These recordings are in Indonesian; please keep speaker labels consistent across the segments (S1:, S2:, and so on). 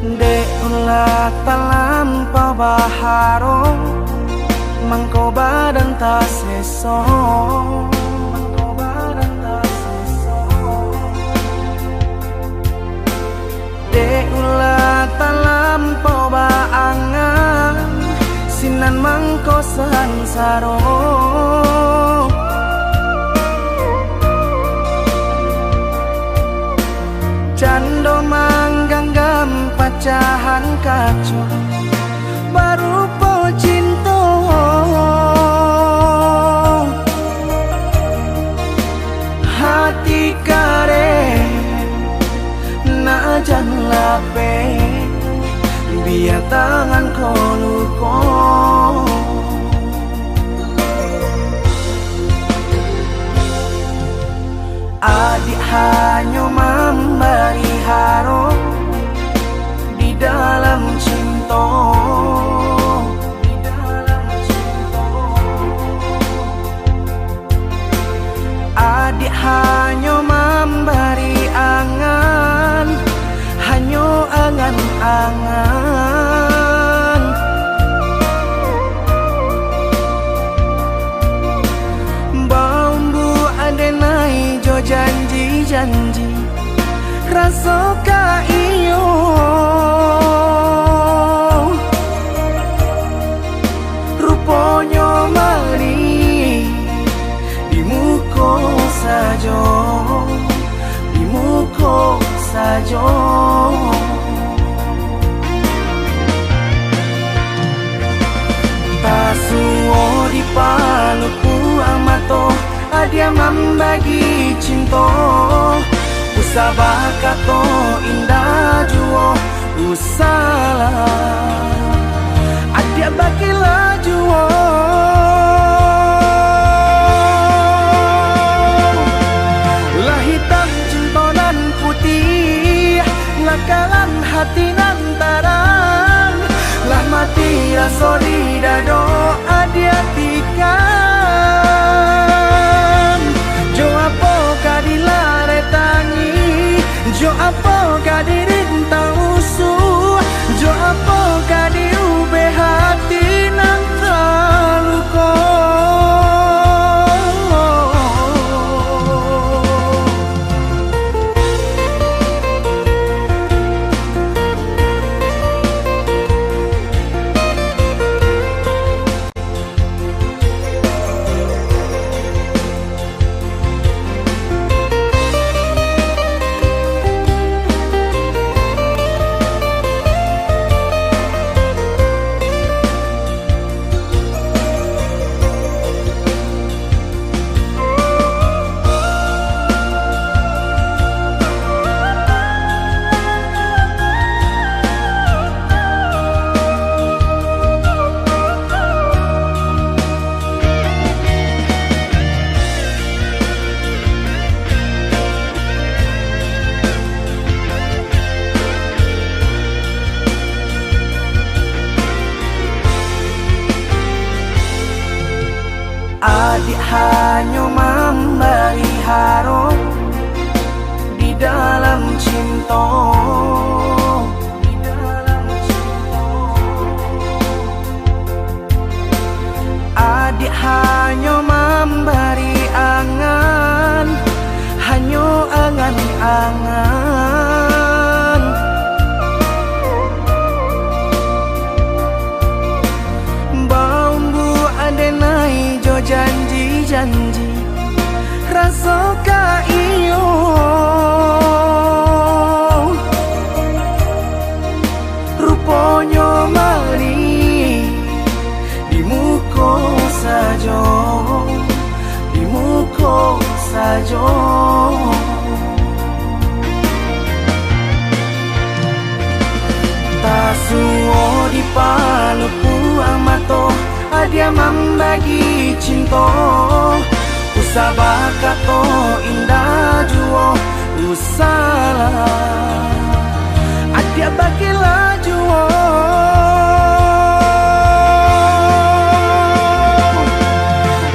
S1: Dek ulah talampau baharo mangko badan ta seso. Dek ulah talampau baangan sinan mangko sansaro. Cando mangganggam pacahan kaco baru po cinta. Hati kare na jan lape biar tangan koluko. Adik hanya memberi haro di dalam cinta. Adik hanya memberi angan, hanya angan-angan. Bambu adenai jo janji-janji rasa ka iyo. Rupanya mari di muka saja, di muka saja. Tasuo di paluku amato dia membagi cinta. Usabah kato indah juo usalah adia bakilah juo. Lah hitam cinta dan putih lakalan hati nan tarang. Lah mati rasa di dado adia tikan. Jo apa kadilare tangi, jo apa kadirintang usuh, jo apa kadiube hati nang terluka. Adik hanya memberi haro di dalam cinta. Adik hanya memberi angan, hanya angan-angan. Bambu adenai jo janji-janji rasa ka iyo. Rupanya mari di muka saja, di muka saja. Tasuo di paluku amato dia membagi cinta. Usabah kato indah juo usalah adia bakilah juo.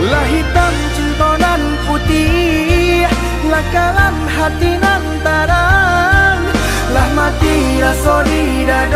S1: Lah hitam cinta dan putih lakalan hati nan tarang. Lah mati rasa di dada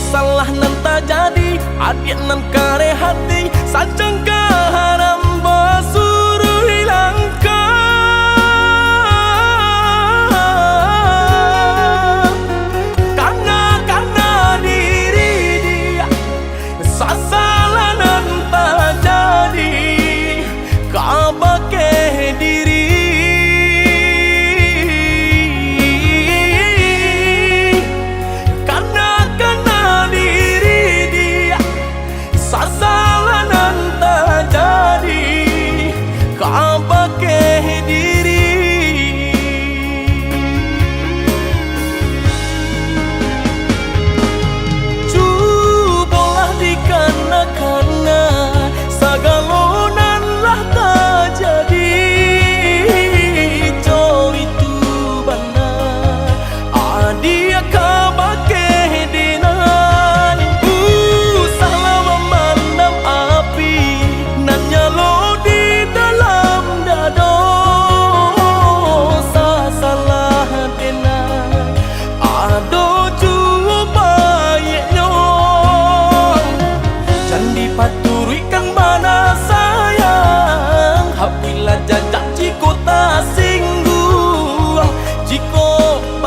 S1: salah nan tak jadi, adik nan kare hati sancang kaharam basuruh hilangkan. Karena diri dia sasalah nan tak jadi, kau pakai diri.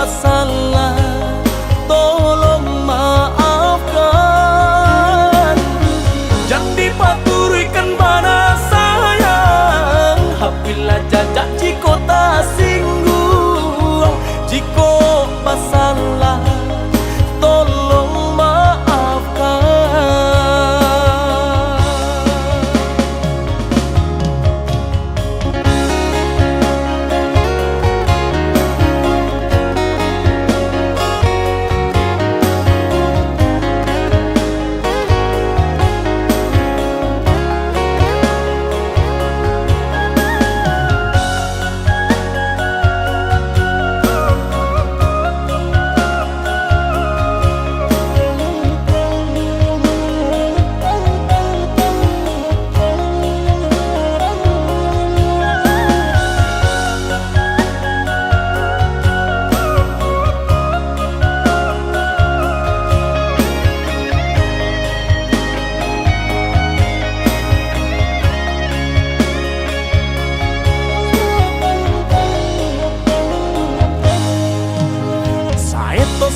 S1: Salah, tolong maafkan. Jangan dipaturikan mana sayang, apabila jajak jiko tak singgung. Jiko masalah, tolong maafkan.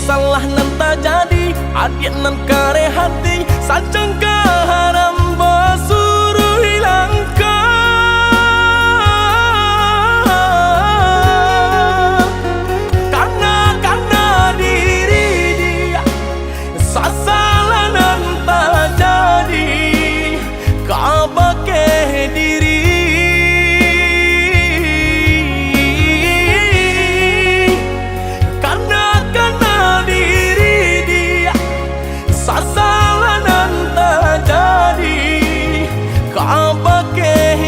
S1: Salah nan tak jadi, adik nan kare hati sancang kaharam basuruh hilangkan. Karena diri dia sasalah nan tak jadi, kau pakai diri. Sasalah nan tak jadi, kau pakai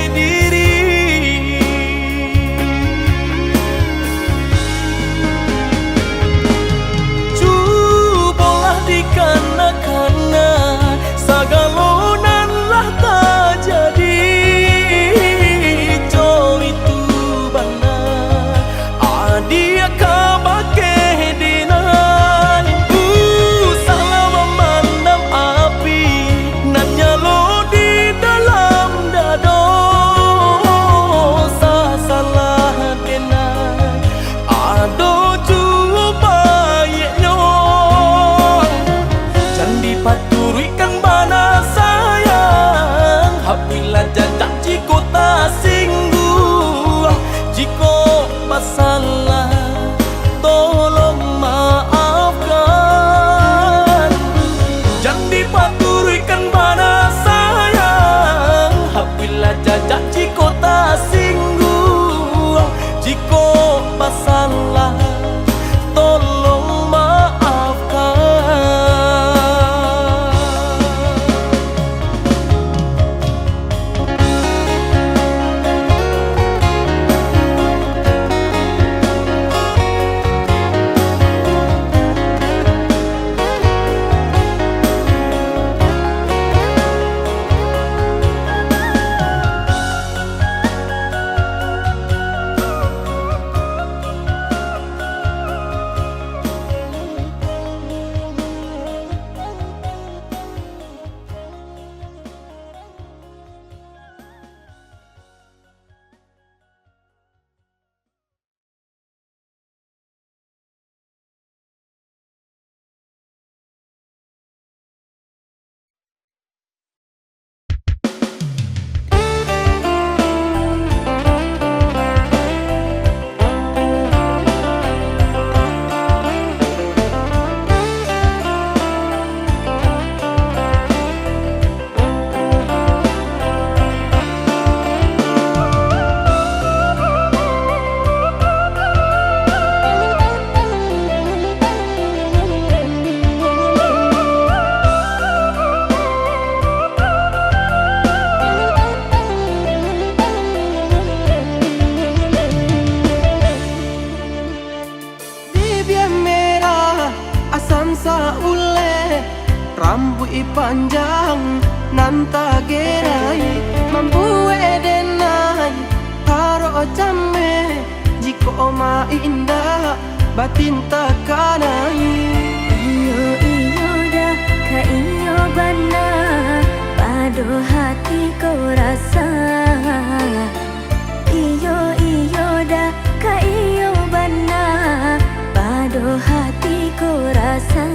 S2: saule rambut panjang nanta gerai mampu edenai haro jame jiko ma indah batin takanai.
S3: Iyo iyo dah ka iyo bana pado hati kau rasa. Iyo iyo dah ka iyo bana pado hati kau rasa.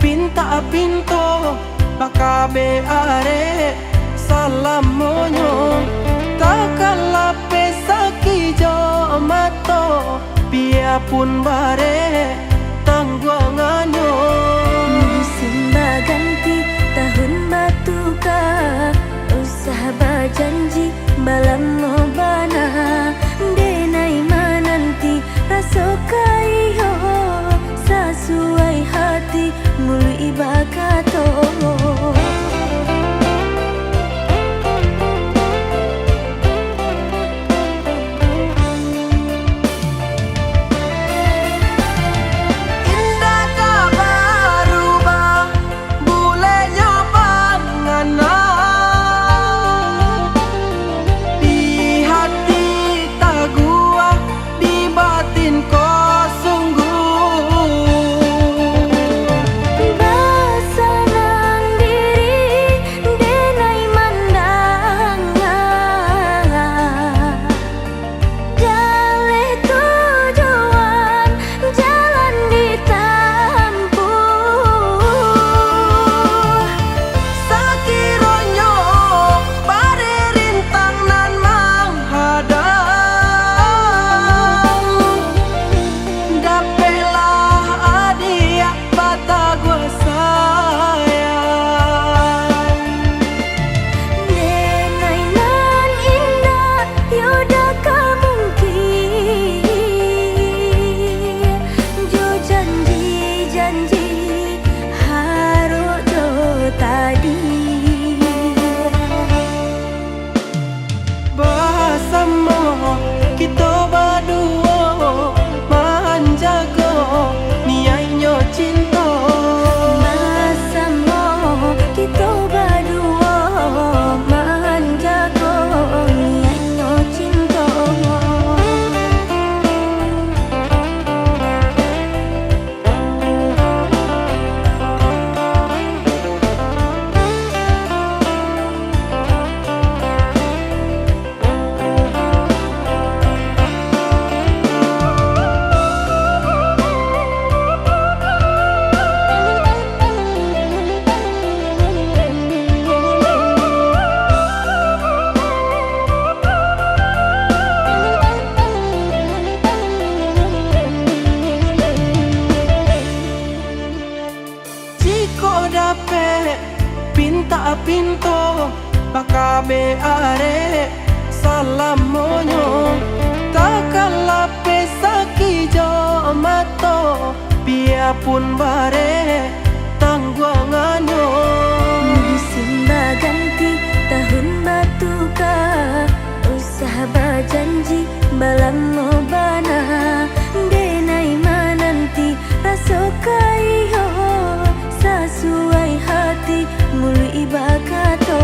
S2: Pinta pinto bakabe are salam monyo takalape sakijo mato biarpun bare tangguanganyo.
S3: Musim berganti tahun batuka usah berjanji balam bana denai mananti rasokai ho sesuai hati mulu ibakato.
S2: Pinta pinto bakabe are salam monyo takalape sakijo mato biarpun bare tangguanganyo.
S3: Musim berganti tahun batuka usah berjanji balam bana denai mananti rasokai ho sesuai hati mulu ibakato.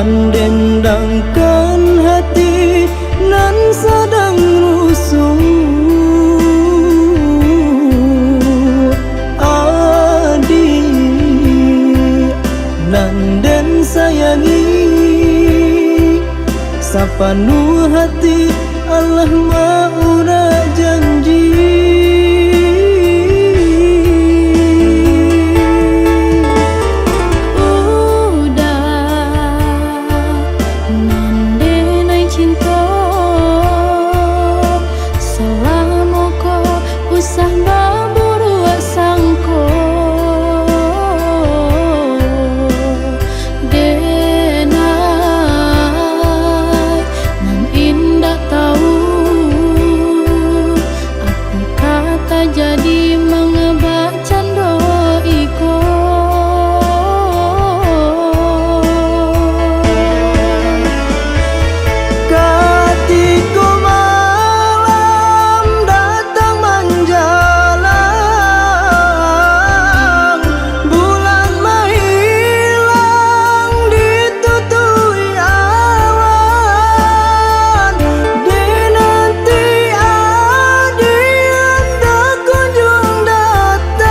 S2: mendendangkan hati nan sedang rusuh. Adik nan den sayangi, sapenuh hati Allah maura janji.
S3: Jadi mengebak cando iko.
S2: Ketika malam datang menjelang, bulan menghilang ditutui awan. Dinanti adik hendak kunjung datang,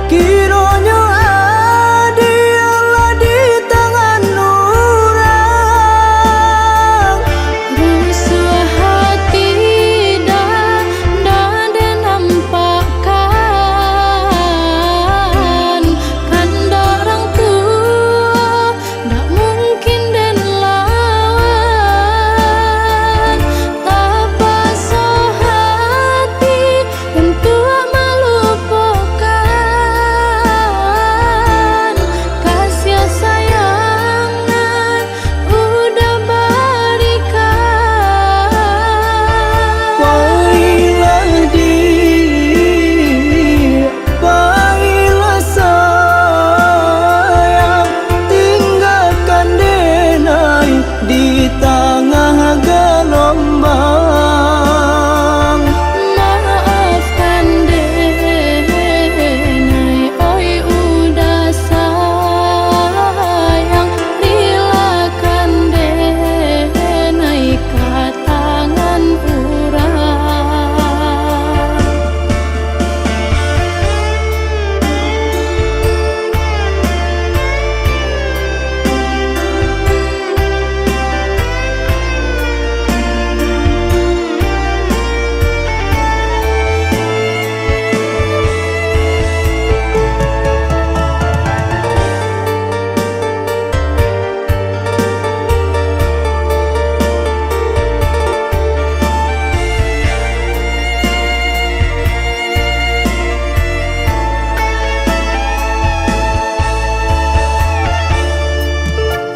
S2: kiranya adik Allah di tangan orang.
S3: Rusuh hati dah nampakkan, kan dorang tua dak mungkin den lawan. Tapasa hati untuk melupakan kasih sayangan udah berikan.
S2: Pailah sayang, tinggalkan denai di tengah gelombang.
S3: Maafkan denai, oi udah sayang. Relakan denai ke tangan urang.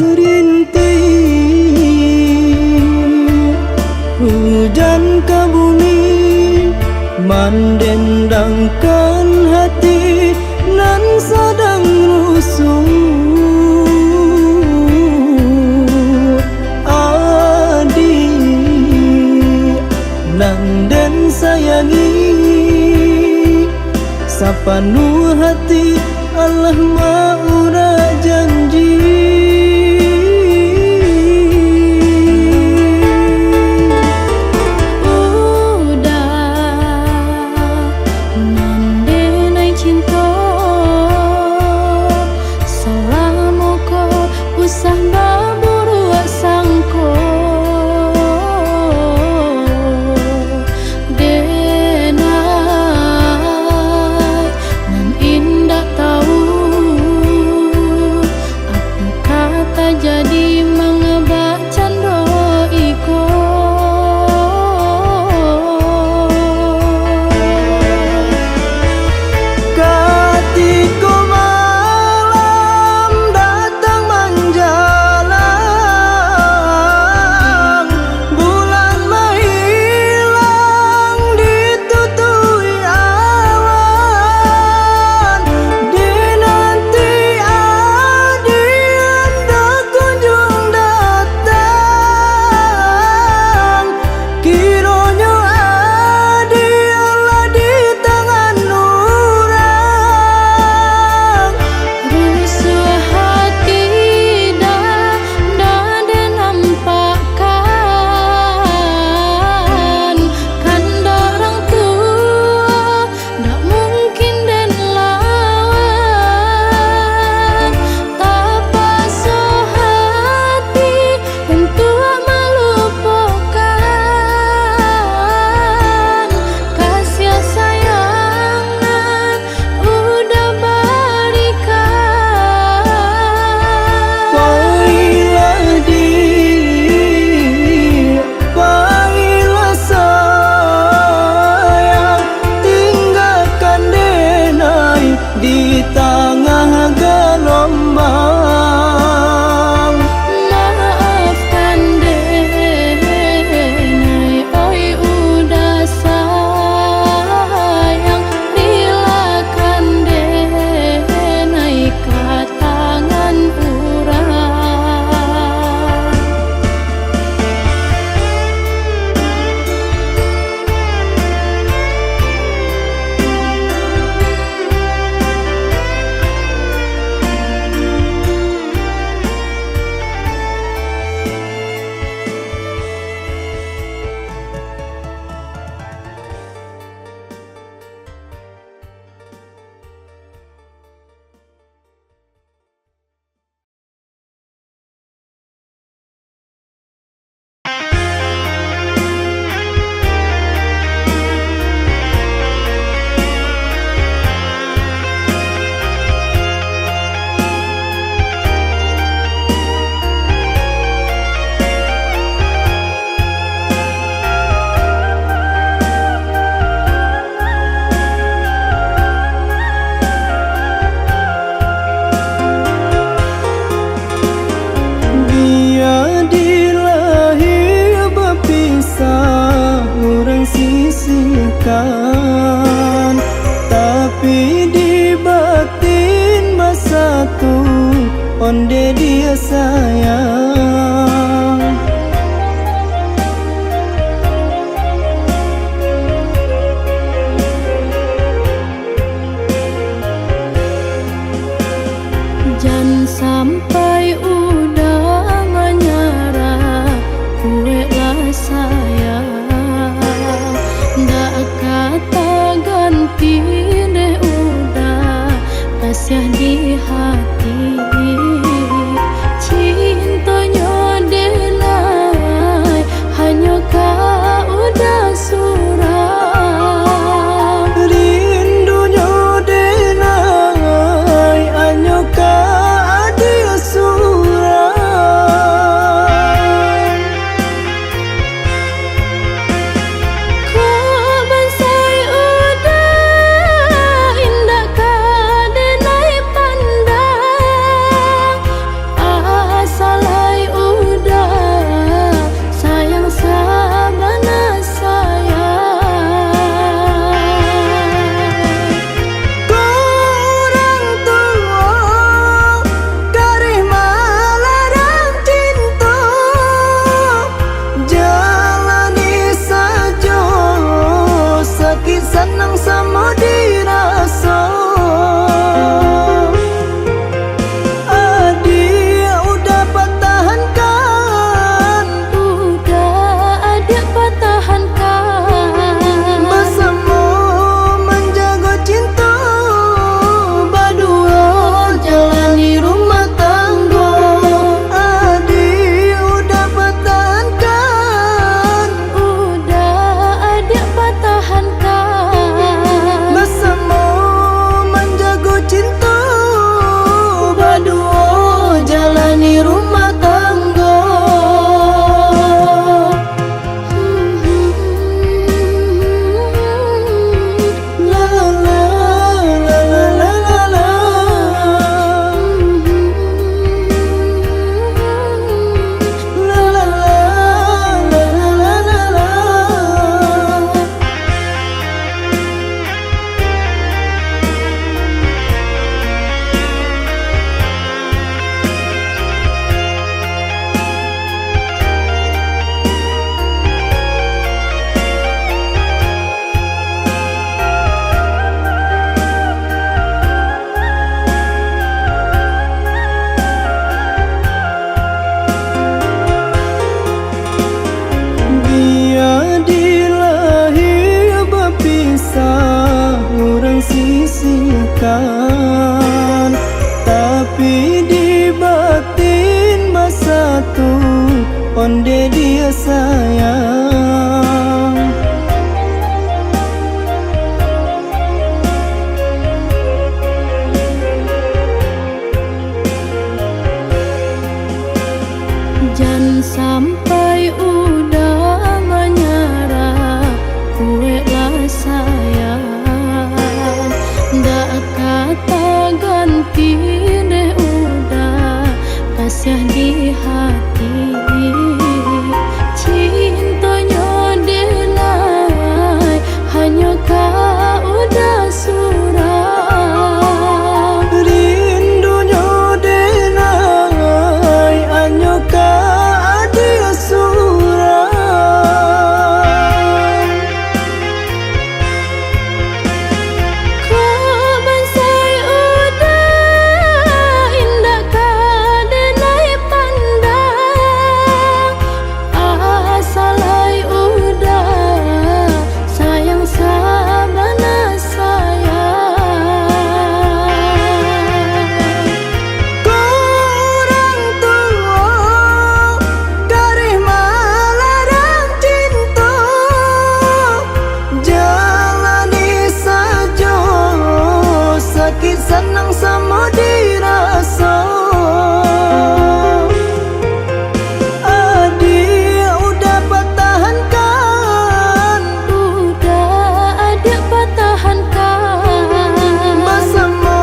S2: Rintik hujan ke bumi, mendendangkan hati nan sedang rusuh. Adik nan den sayangi, sapenuh hati Allah maura janji. Tapi di batin masa tu onde dia sayang.
S3: Jangan sampai udah menyerah, kue lah sayang. Ndak kata ganti deh udah kasih di hati. Cintanya delai hanya kau udah surah.
S2: Rindunya denai hanya kau dia surah.
S3: Kau bansai udah indah kau denai pandang. Asalai udah sayang sabana sayang.
S2: Kurang tua karih malarang cinta, jalani saja sakit senang sama dirasa. Adik udah pertahankan,
S3: Udah adik pertahankan
S2: bersama menjaga cinta, berdua jalani rumah tangga. Adik udah pertahankan,
S3: Udah adik pertahankan
S2: bersama menjaga cinta, berdua jalani rumah tangga. La la la la la la la. La la la la la la la. Dia dilahir berpisah, orang sisihkan. Tapi di batin masa tu onde dia sayang.
S3: Jangan sampai udah menyerah, kue lah sayang. Ndak kata ganti deh udah kasih di hati. Cintanya delai hanya kau udah surah.
S2: Rindunya denai hanya kau dia surah.
S3: Kau bansai udah indah kau denai pandang. Asalai udah sayang sabana sayang.
S2: Kurang tua karih malarang cinta, jalani saja sakit senang sama dirasa. Adik udah pertahankan,
S3: Udah adik pertahankan
S2: bersama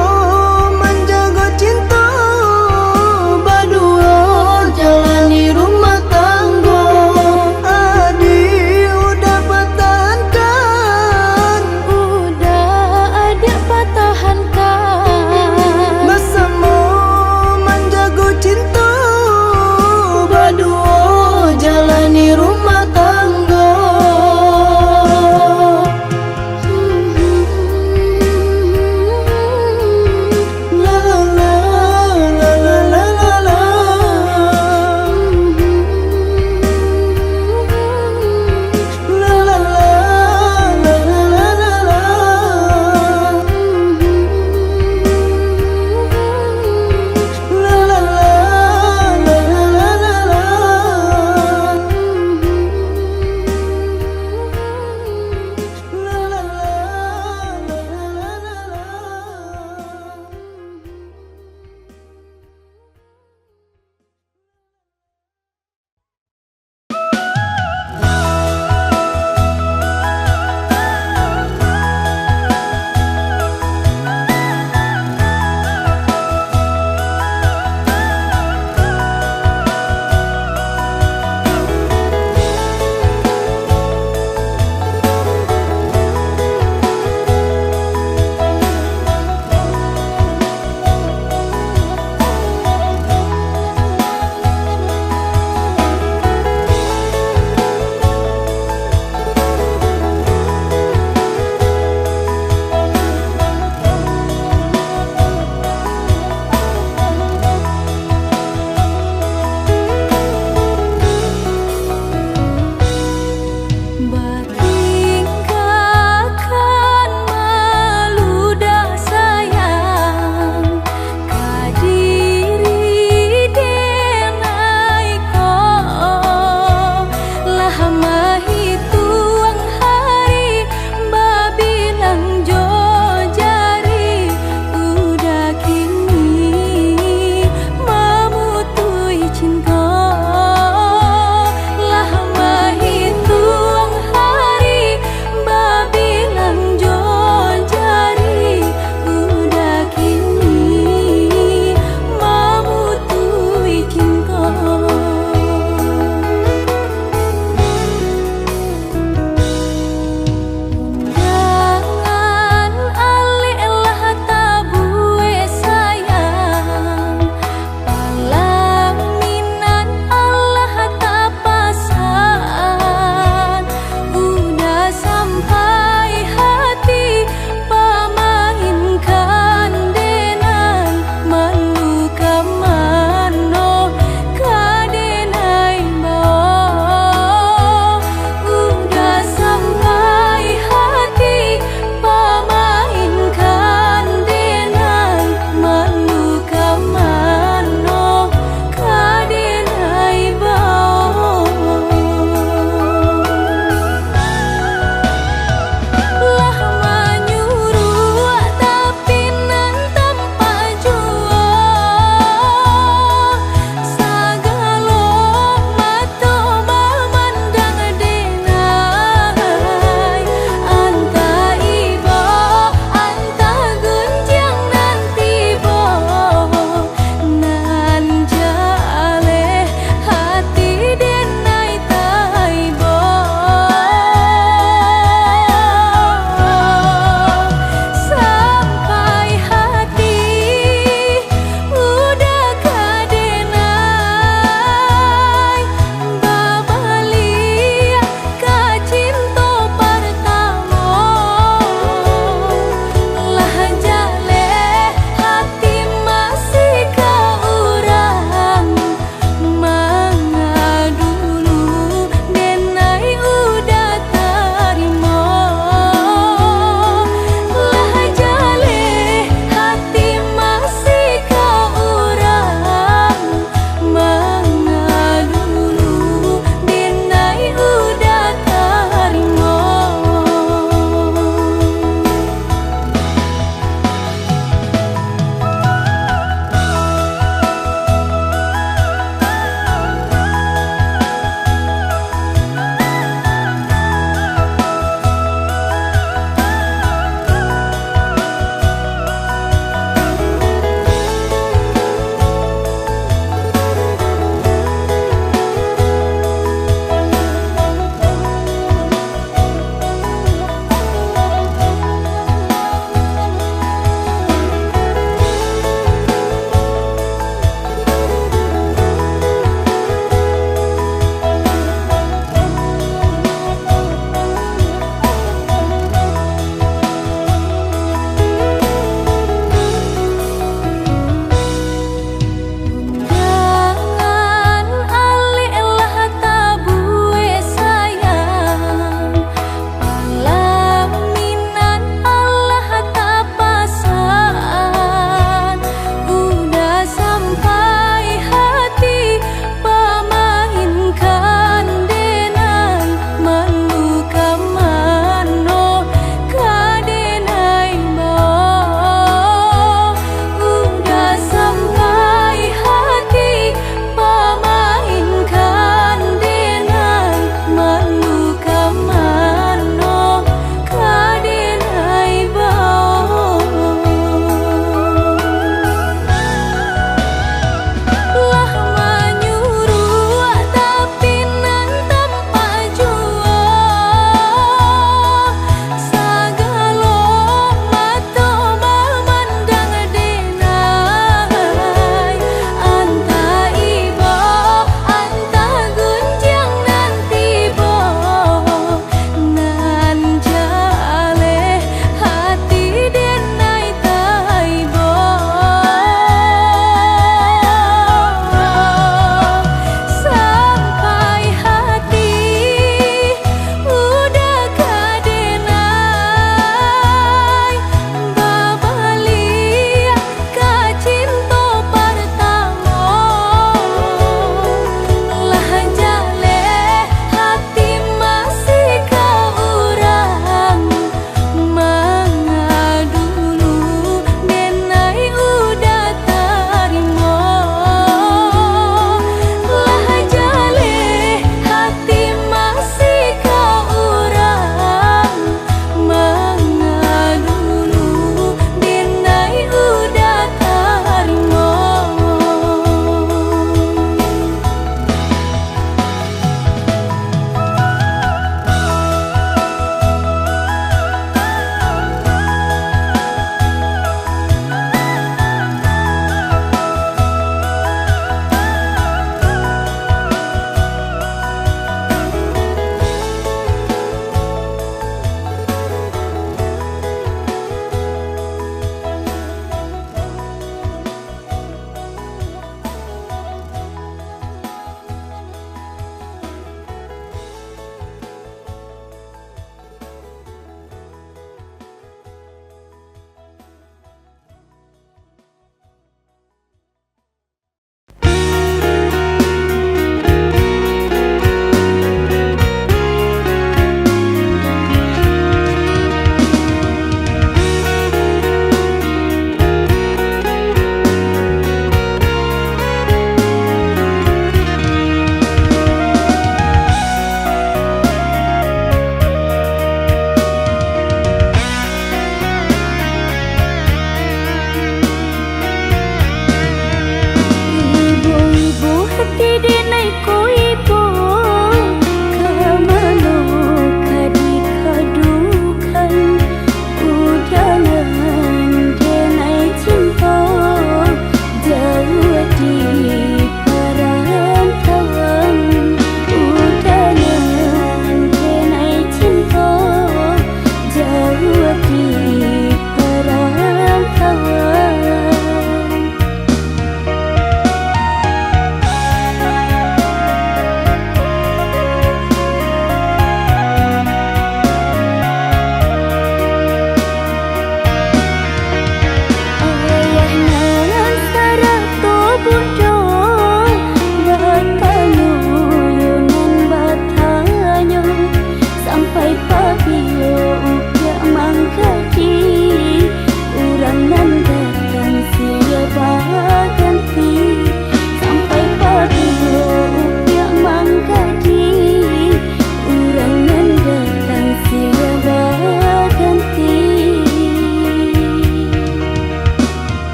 S2: menjaga cinta, berdua jalani rumah tangga. Adik udah pertahankan,
S3: Udah adik pertahankan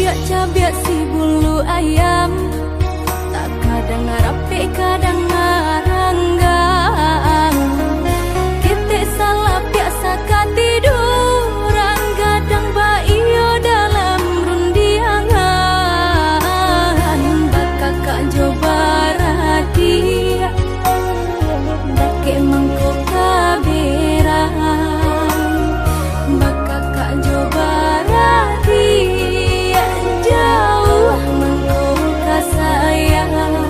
S3: cabiak si bulu ayam, tak kadang rapi kadang ngaranggang. Kita salah biasa katiduran, kadang baiyo dalam rundiangan. Bakal kak coba radia, dake mangkuk kaberan. Bakal kak coba radia, jauh mangkuk kasayang.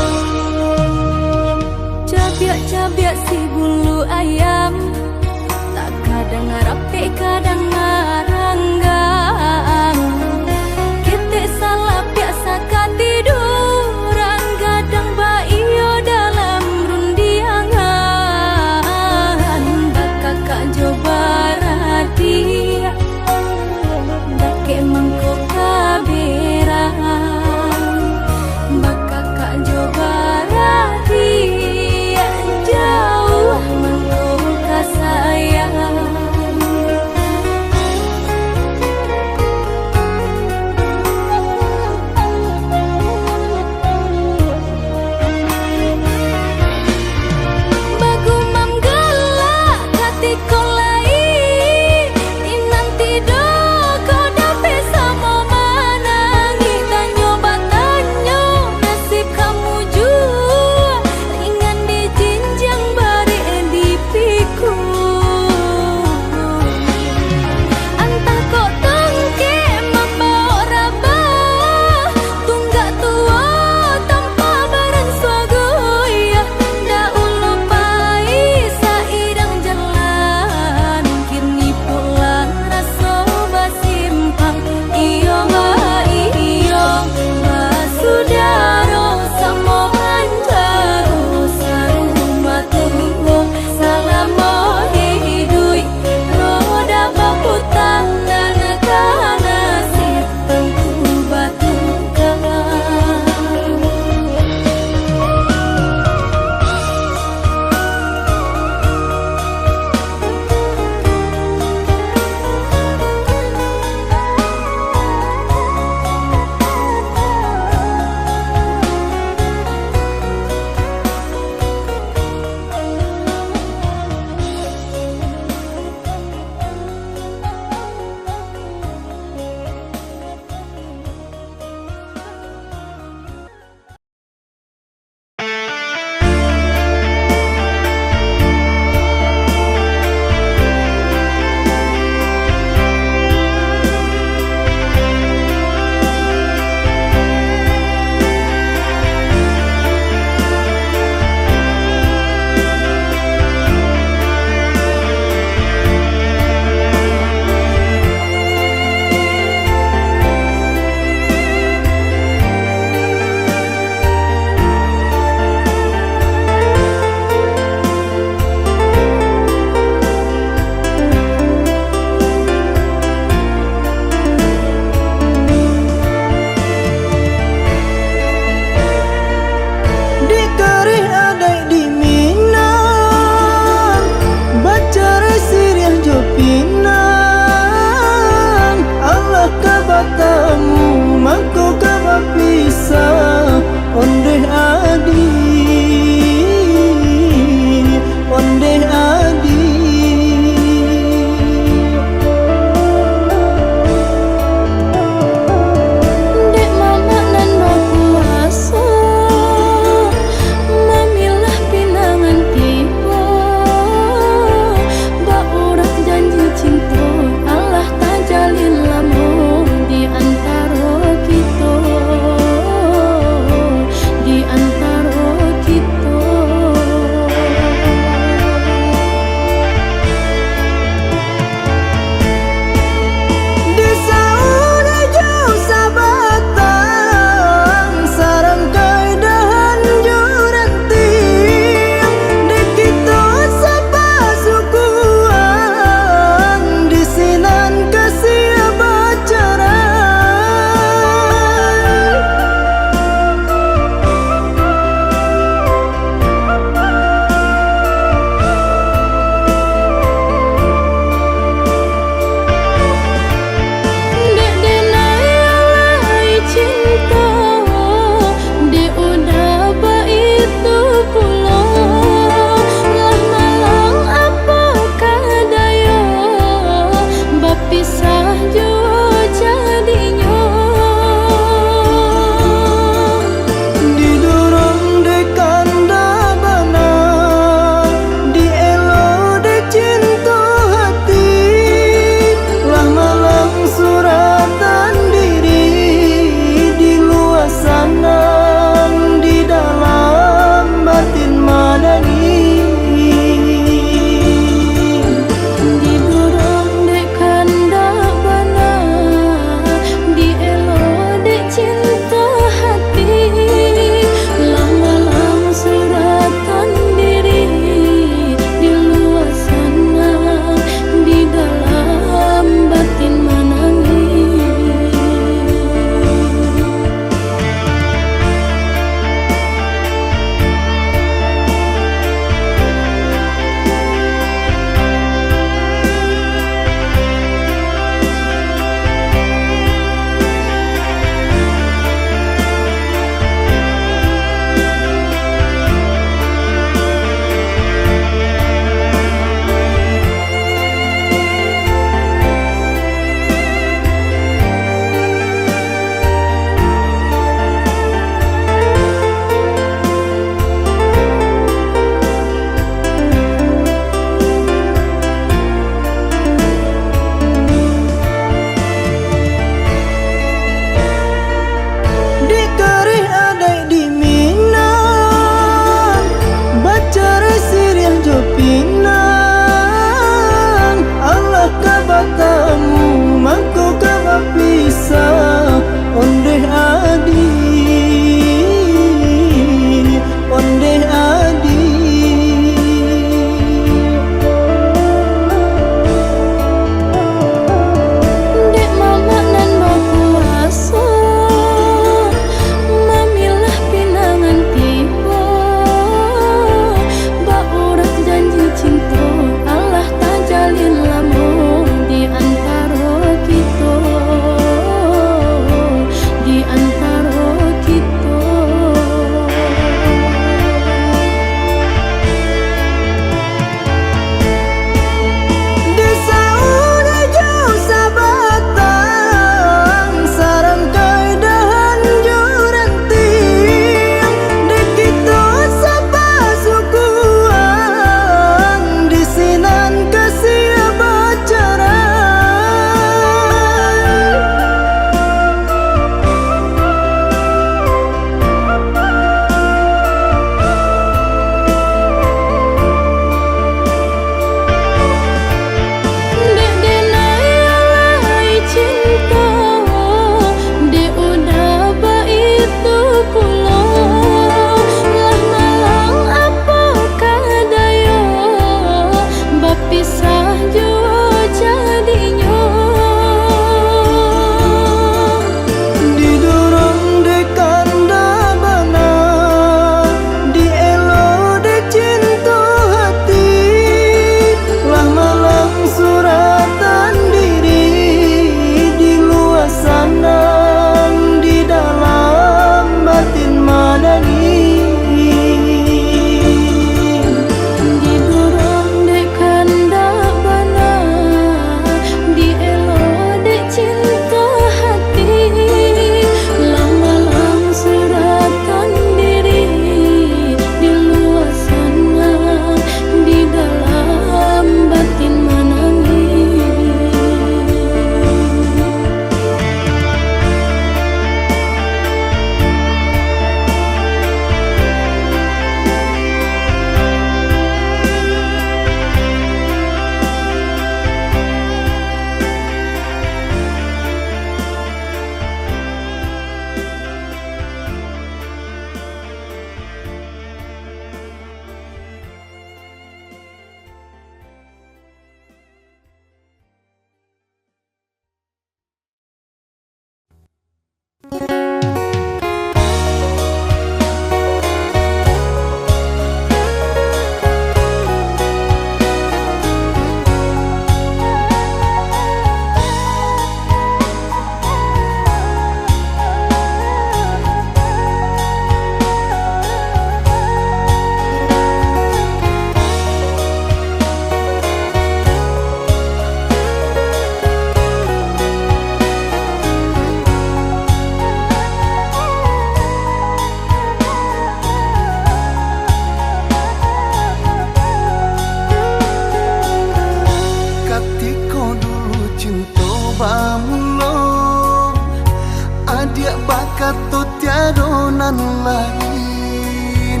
S2: katut tiado nan lain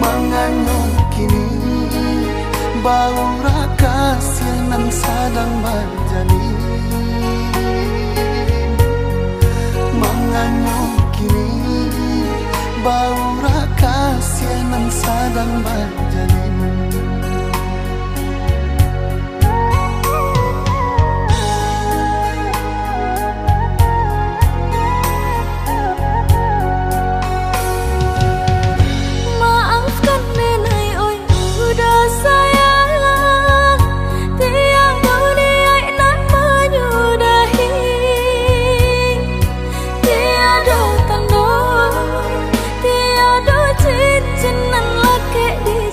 S2: menganyong kini bau rahasia nan sadang berjalin menganyong kini bau rahasia nan sadang berjalin.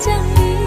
S3: Jangan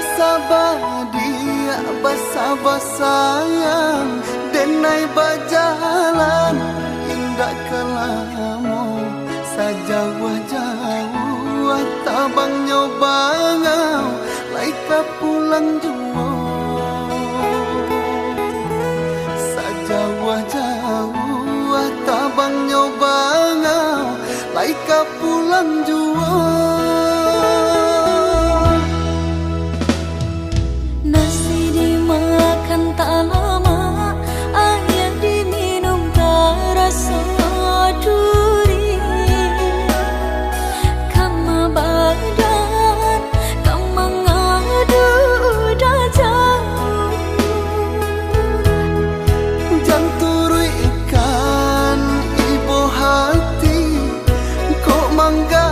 S2: basabadia basabasayang denai bajalan indah kelamu sajauh-jauh tabang nyobangau laika pulang jua sajauh-jauh tabang nyobangau laika pulang jua.
S3: Nasi dimakan tak lama, air diminum tak rasa duri. Kama badan, kama ngadu dah jauh.
S2: Jang turui ikan ibu hati kok mangga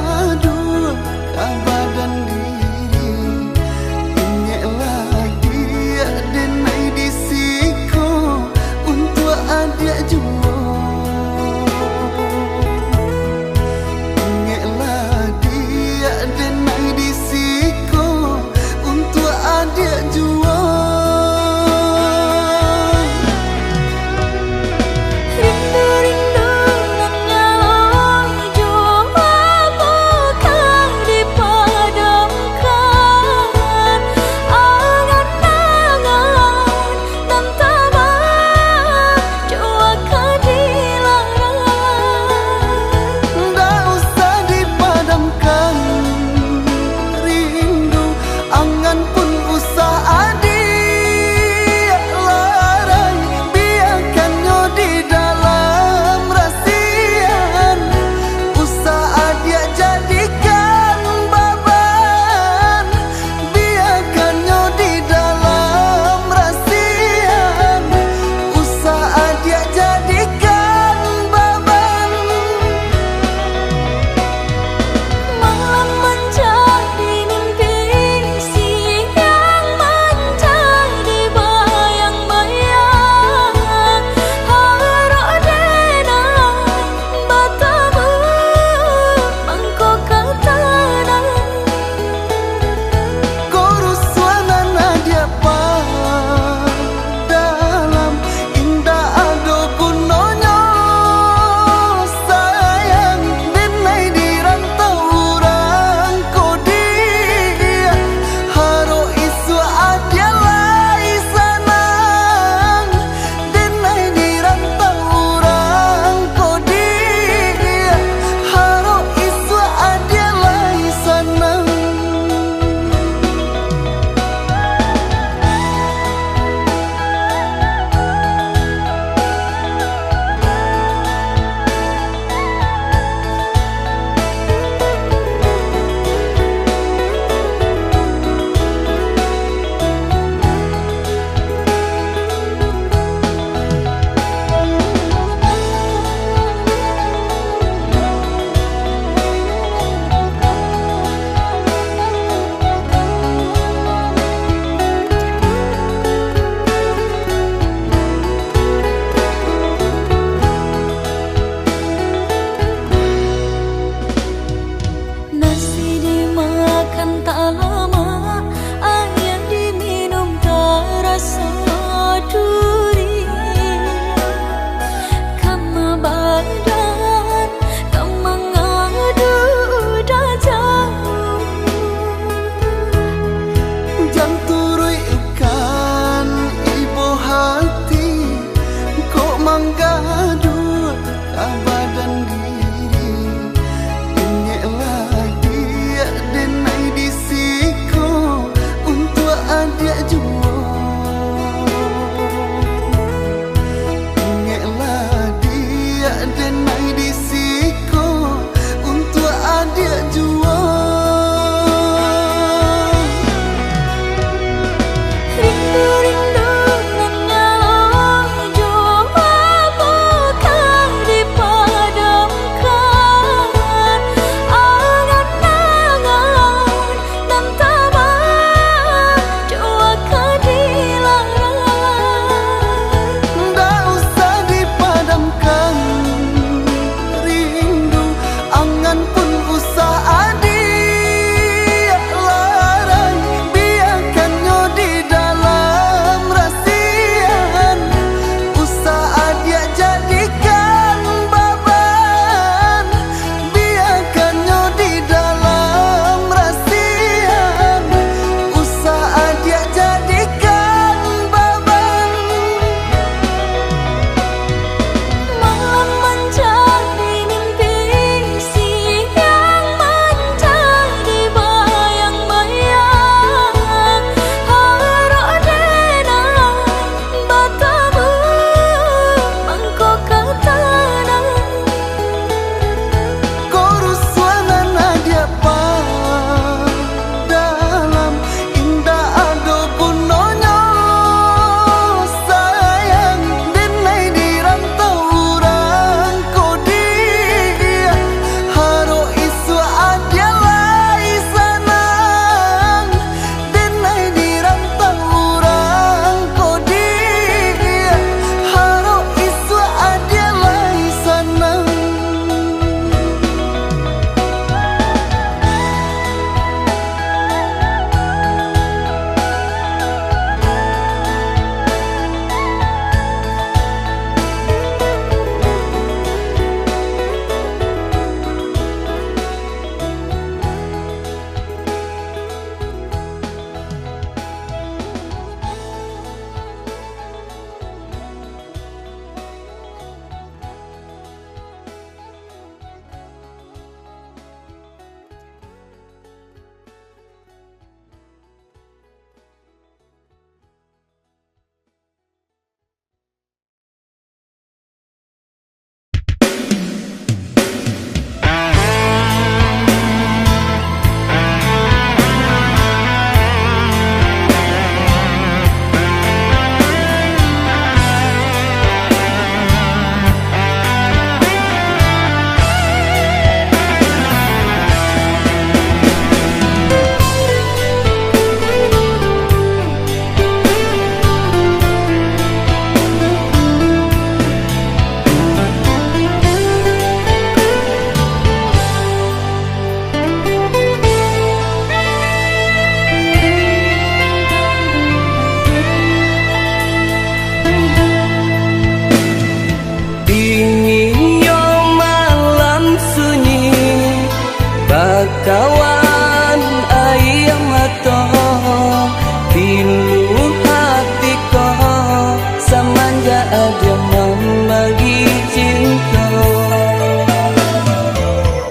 S2: ada membagi cinta.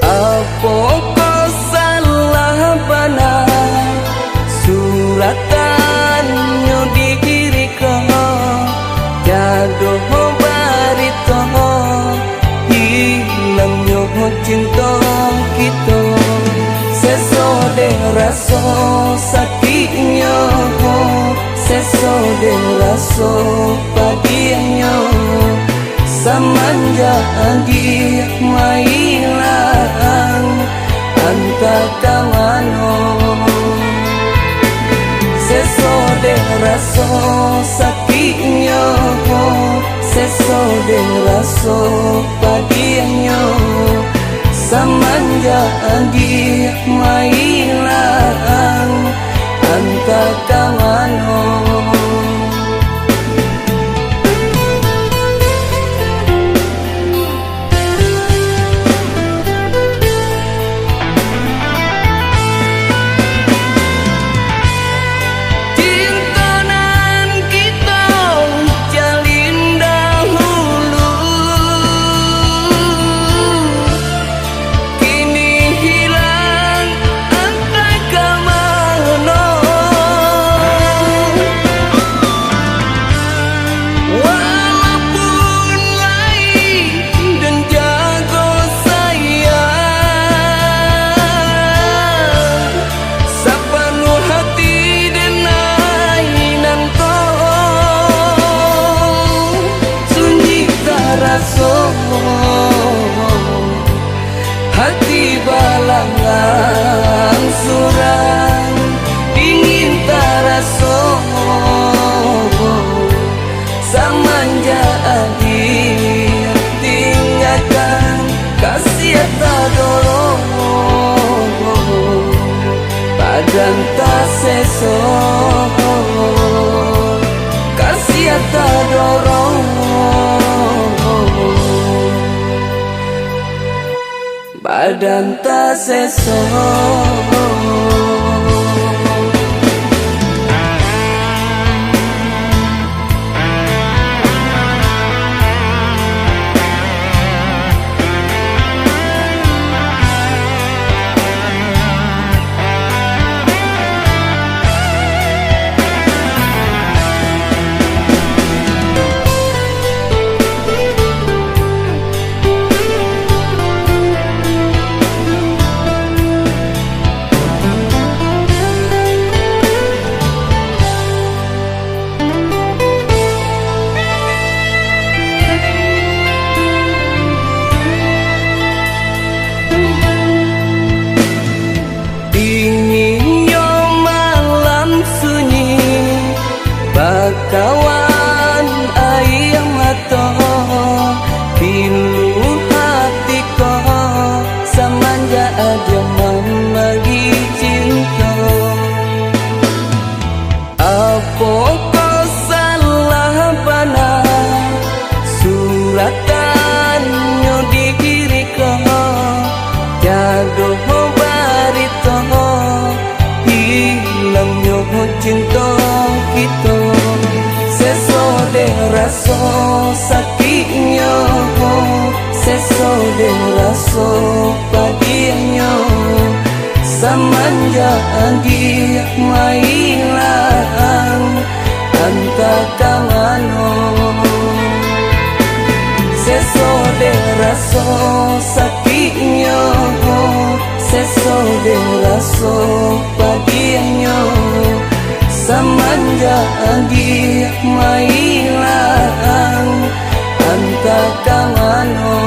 S2: Apakah salah benar suratannya dirikan jadoh barita hilangnya cinta kita. Sesode rasa sakitnya, sesode rasa padianya, semenjak dia mailang antara kamano. Sesode rasa sakitnya, sesode rasa padianya, semenjak dia mailang antara kamano. Hati balangan surang dingin taraso semenjak dia tinggalkan kasih tak dorong badan tak seso kasih tak dorong badan tak seso. Kawan ayam mata pilu hatiku semenjak dia membagi cinta. Apakah salah benar suratannya dirikan jadoh barita hilangnya cinta kita. Sesode rasa sakitnya, sesode rasa padianya, semenjak dia mailang antara kamano. Sesode rasa sakitnya, sesode rasa padianya, semenjak dia mailang antara kamano.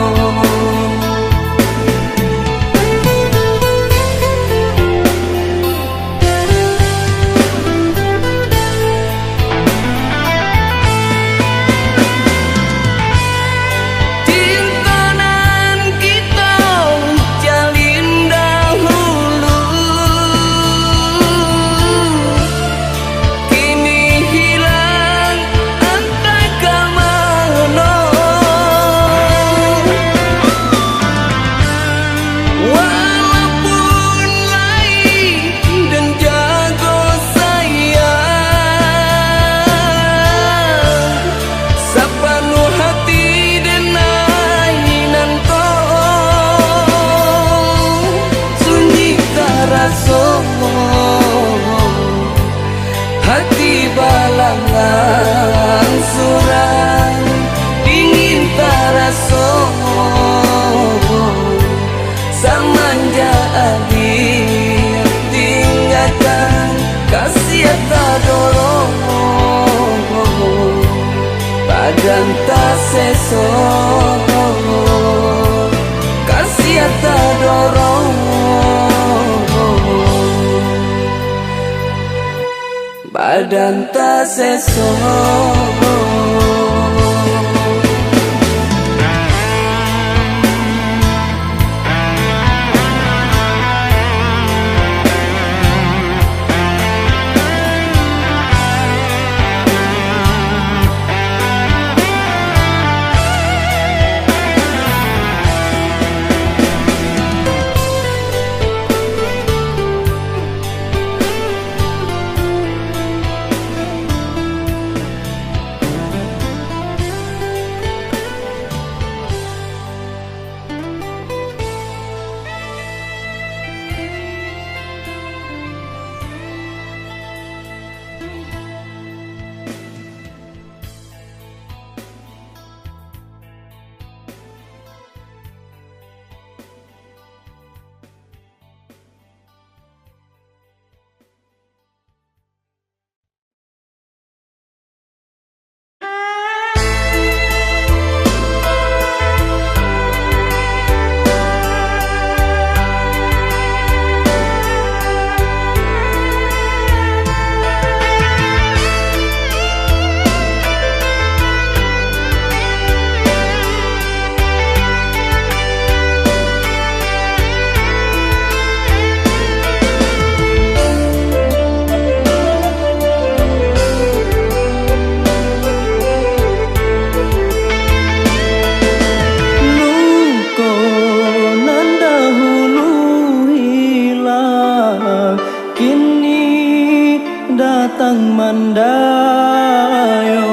S2: seso kasih tak dorong badan tak seso.
S1: Mandayo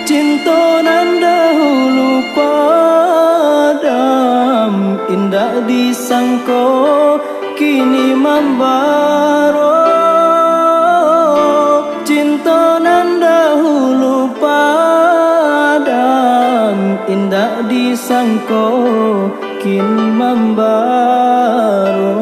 S1: cinta nan dahulu padam indah disangko kini membaro cinta nan dahulu padam indah disangko kini membaro.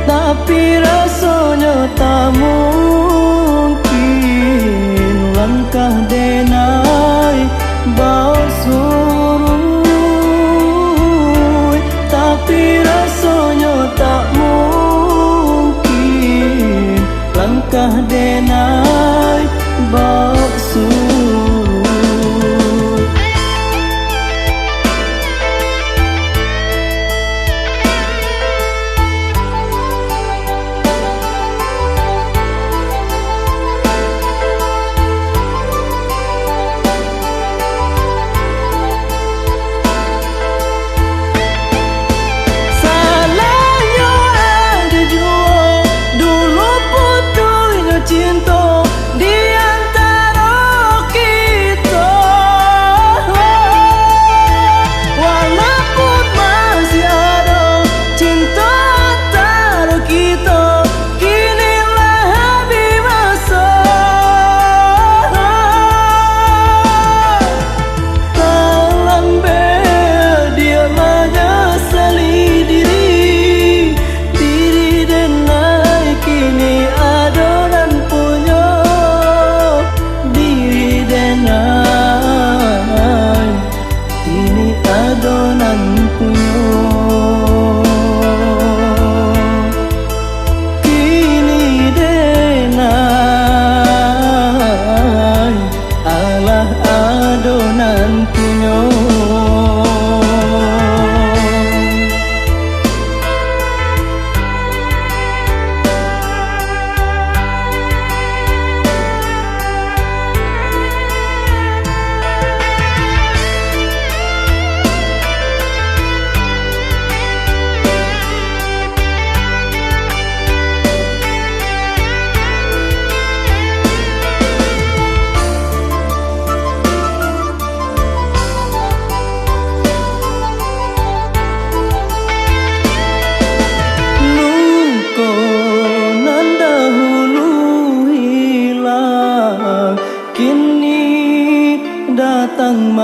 S1: Tapi rasanya tak mungkin langkah denai bau suruh. Tapi rasanya tak mungkin langkah denai bau suruh.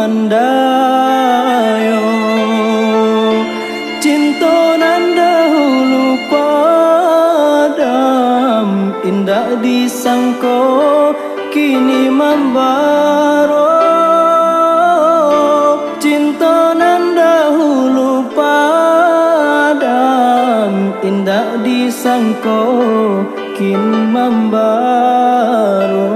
S1: mandayo cinta nan dahulu padam indah disangko kini membaro cinta nan dahulu padam indah disangko kini membaro.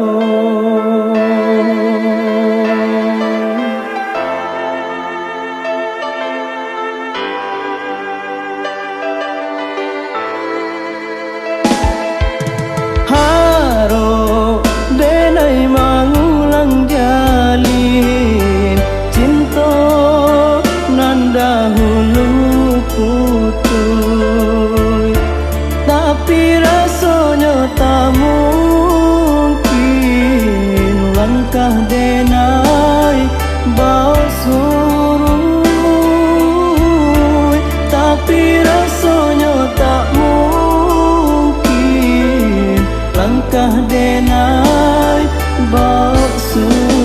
S1: Tapi rasanya tak mungkin langkah denai bau suruh. Tapi rasanya tak mungkin langkah denai bau suruh.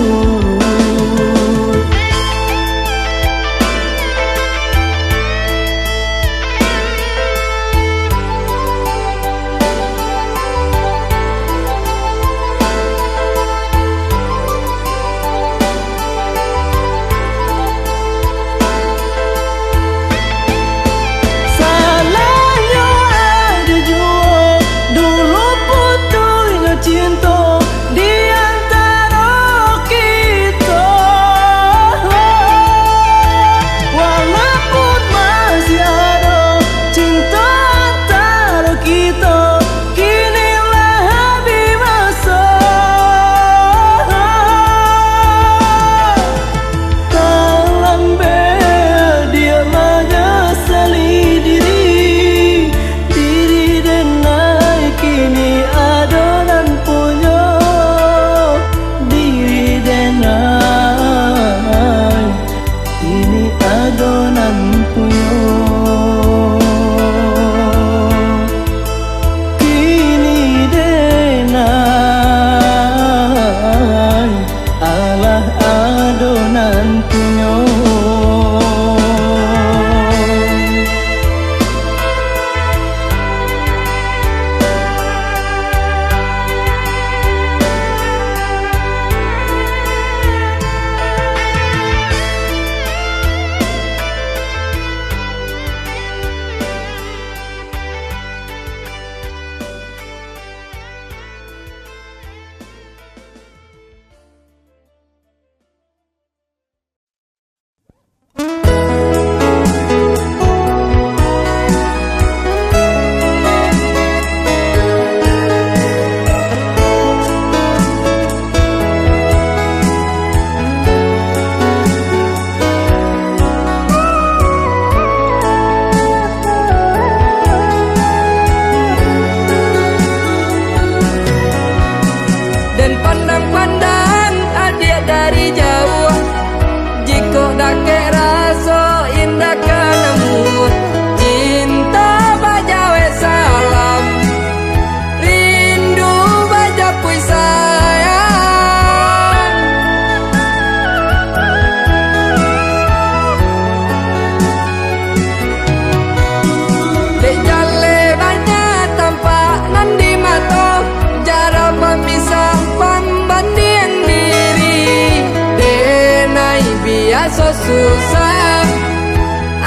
S4: susah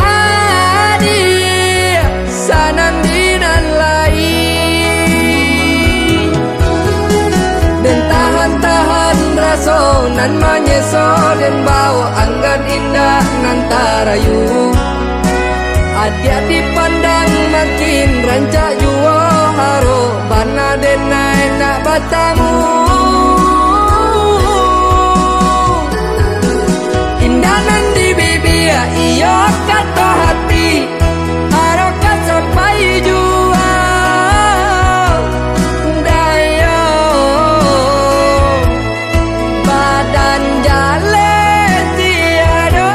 S4: adik sanandinan lain dan tahan-tahan rasonan menyesal dan bau anggan indah nantarayu adik dipandang makin rancak jua haro bana denai nak batamu iyo kata hati harokat sampai jua dayo badan jale tiada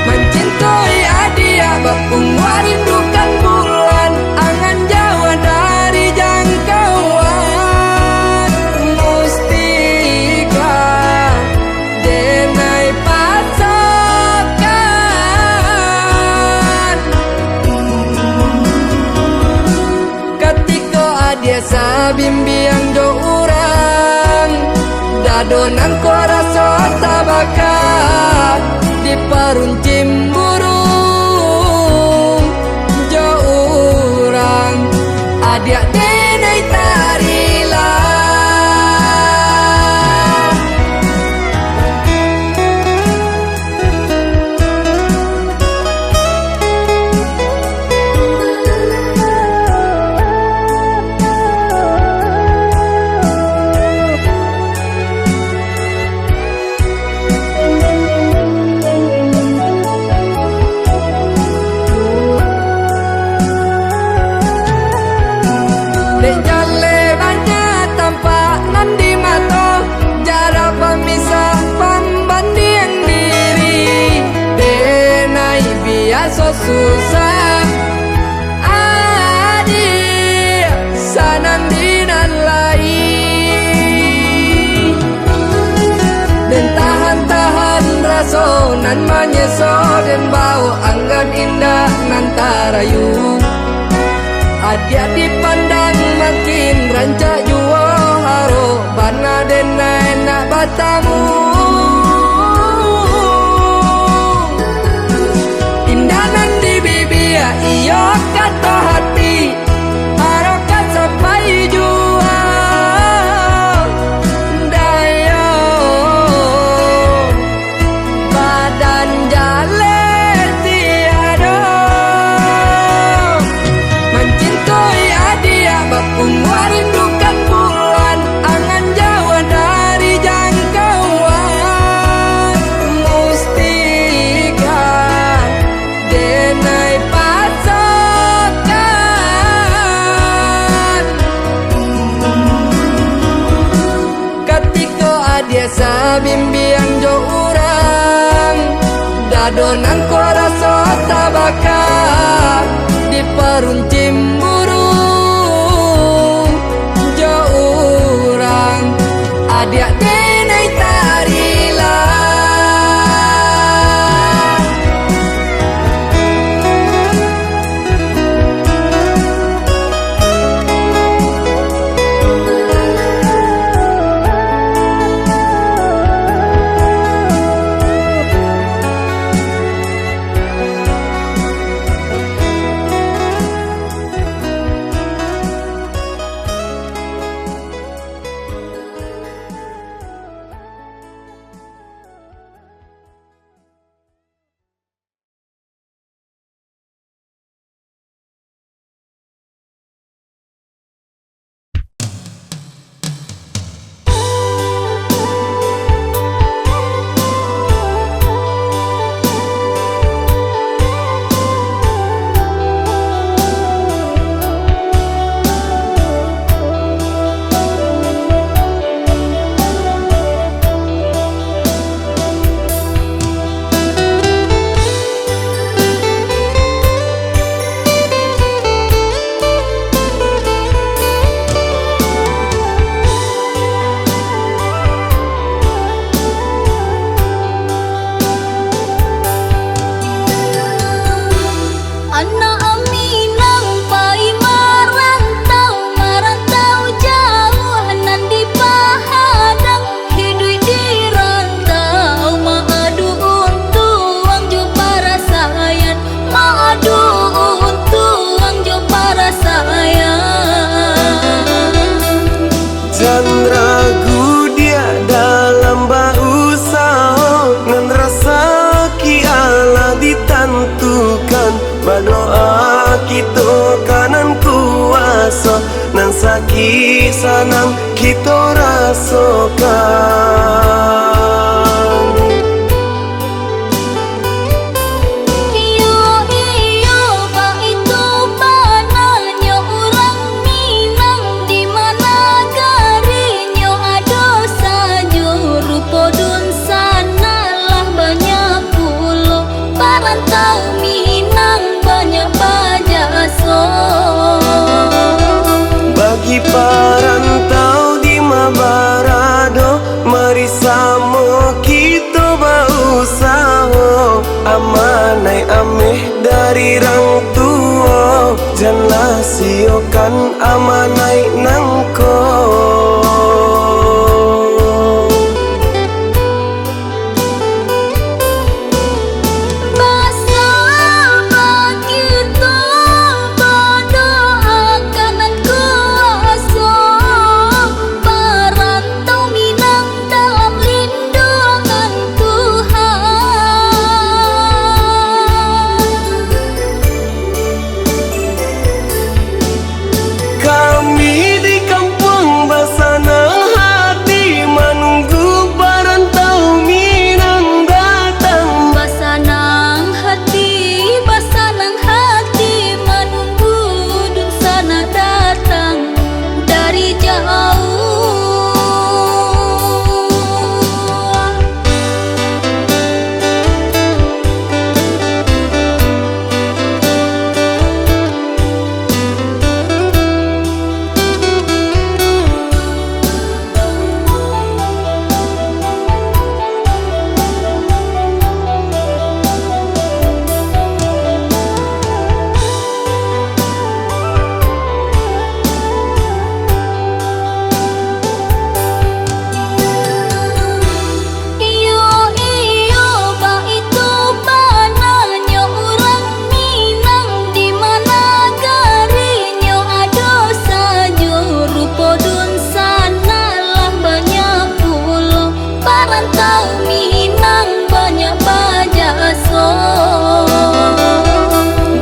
S4: mencintai adia bapung warindukan bulan angan jauh dari jangkauan bimbiang jo urang dadonan ko rasa tabakat di peruncim burung jo urang adia denai tarila susah adik sanandinan lain dan tahan-tahan rasonan menyeso dan bau anggan indah nantarayu adia dipandang makin rancak juo haro bana den enak batamu iyo kata hati harokat sampai jua dayo badan jale tiado mencintai adia bapungwa rindukan bulan angan jawa dari jangkauan mustikan denai biasa bimbiang jo urang dadonan ko rasa tabakat di peruncim burung jo urang adia denai tarila berdoa kita kanan kuasa nan sakit sanang kita rasakan.
S3: Iyo pak itu bananya orang Minang di mana garinya ada saja rupa dun sanalah banyak pulau parantau Minang banyak so
S1: bagi parantau di Mabarado mari sama kita berusaha amanai ameh dari rang tua
S4: janganlah siokan amanai nangko.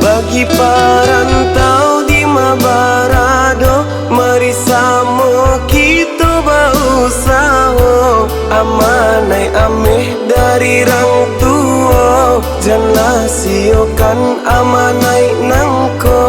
S4: Bagi parantau di Mabarado, mari samo kita bausaho, amanai ameh dari rang tuo, janganlah siokan amanai nangko.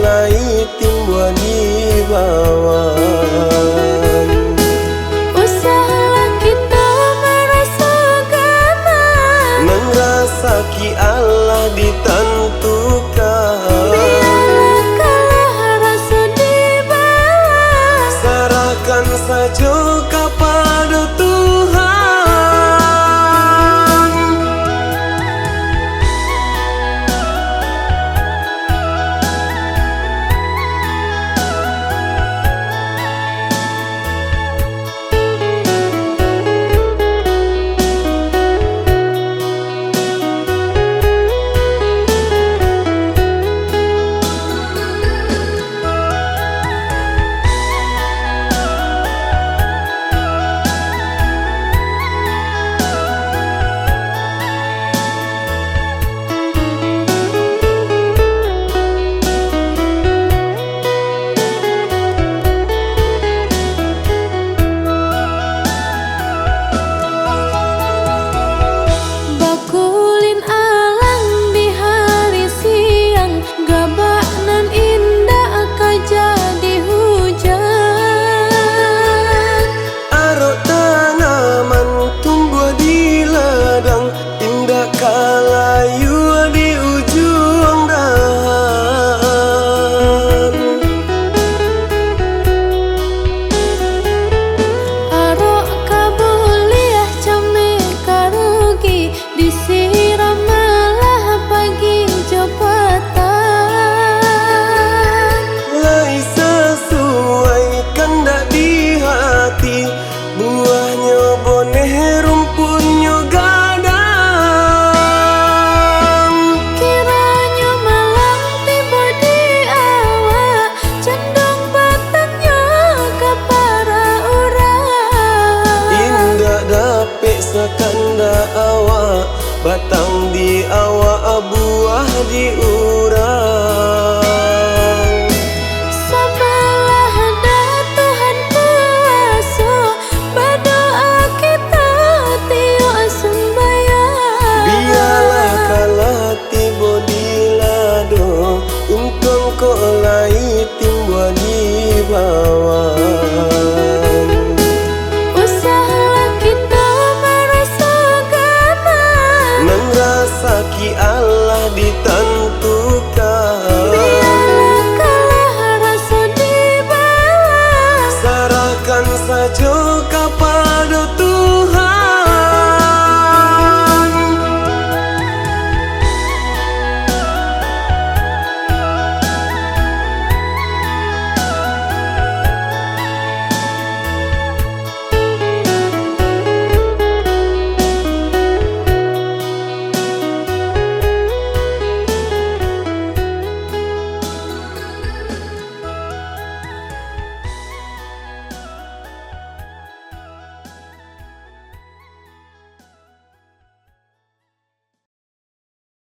S4: lai timbua di bawah.
S3: Usahalah kita merasa gaman,
S4: Mengrasaki Allah ditentukan.
S3: biarlah kalah rasa di bawah.
S4: Serahkan saja kepada Tuhan.
S3: Bakulin alang di hari siang, gabak nan indah akan jadi hujan.
S4: Arok tanaman tumbuh di ladang, indah kalayu di ujung dahan.
S3: Arok kabuliah came karugi, disiram malah pagi jopatan.
S4: Lai sesuai kandak di hati, buahnya boneh rumpunnya gadang.
S3: Kiranya malang tiba di awak, cendung batangnya ke para orang.
S4: Indah dapik sekanda awak, batang di awak, buah di urang.
S3: Sabarlah dah Tuhan kuasa, berdoa kita tiuk sembahyang.
S4: Biarlah kalah tiba di lado, untung kau lai timbua di bawah.